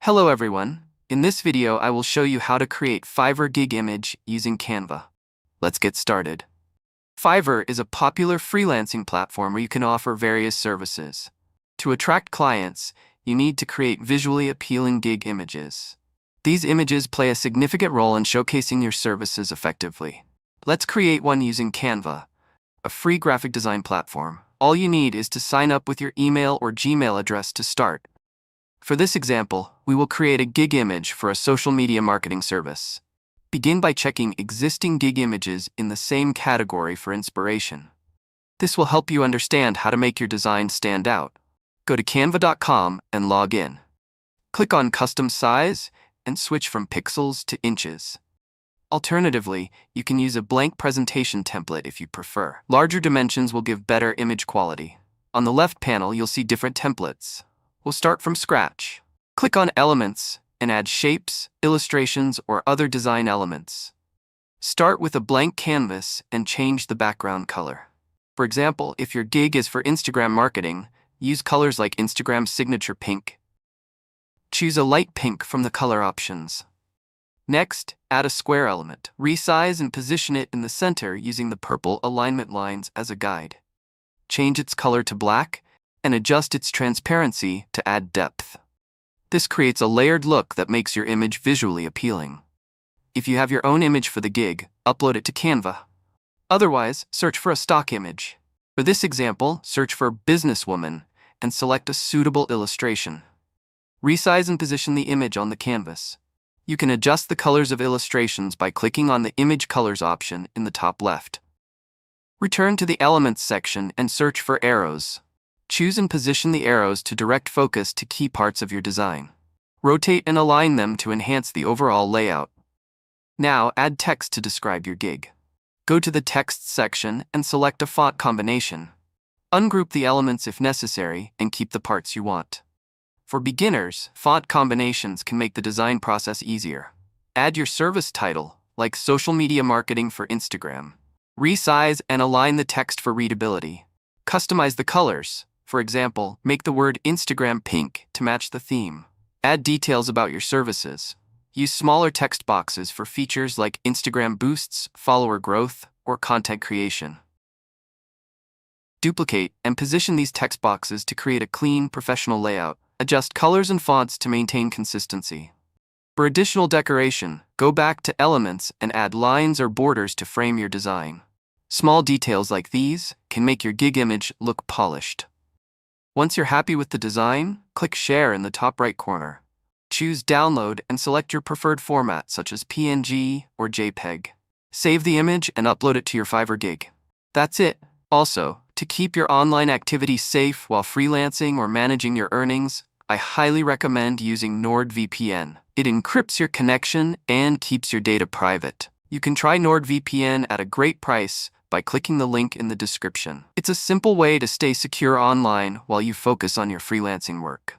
Hello everyone. In this video, I will show you how to create Fiverr gig image using Canva. Let's get started. Fiverr is a popular freelancing platform where you can offer various services. To attract clients, you need to create visually appealing gig images. These images play a significant role in showcasing your services effectively. Let's create one using Canva, a free graphic design platform. All you need is to sign up with your email or Gmail address to start. For this example, we will create a gig image for a social media marketing service. Begin by checking existing gig images in the same category for inspiration. This will help you understand how to make your design stand out. Go to canva.com and log in. Click on Custom Size and switch from pixels to inches. Alternatively, you can use a blank presentation template if you prefer. Larger dimensions will give better image quality. On the left panel, you'll see different templates. We'll start from scratch. Click on Elements and add shapes, illustrations, or other design elements. Start with a blank canvas and change the background color. For example, if your gig is for Instagram marketing, use colors like Instagram signature pink. Choose a light pink from the color options. Next, add a square element. Resize and position it in the center using the purple alignment lines as a guide. Change its color to black and adjust its transparency to add depth. This creates a layered look that makes your image visually appealing. If you have your own image for the gig, upload it to Canva. Otherwise, search for a stock image. For this example, search for businesswoman and select a suitable illustration. Resize and position the image on the canvas. You can adjust the colors of illustrations by clicking on the Image Colors option in the top left. Return to the Elements section and search for arrows. Choose and position the arrows to direct focus to key parts of your design. Rotate and align them to enhance the overall layout. Now, add text to describe your gig. Go to the Text section and select a font combination. Ungroup the elements if necessary and keep the parts you want. For beginners, font combinations can make the design process easier. Add your service title, like Social Media Marketing for Instagram. Resize and align the text for readability. Customize the colors. For example, make the word Instagram pink to match the theme. Add details about your services. Use smaller text boxes for features like Instagram boosts, follower growth, or content creation. Duplicate and position these text boxes to create a clean, professional layout. Adjust colors and fonts to maintain consistency. For additional decoration, go back to Elements and add lines or borders to frame your design. Small details like these can make your gig image look polished. Once you're happy with the design, click Share in the top right corner. Choose Download and select your preferred format such as PNG or JPEG. Save the image and upload it to your Fiverr gig. That's it. Also, to keep your online activity safe while freelancing or managing your earnings, I highly recommend using NordVPN. It encrypts your connection and keeps your data private. You can try NordVPN at a great price by clicking the link in the description. It's a simple way to stay secure online while you focus on your freelancing work.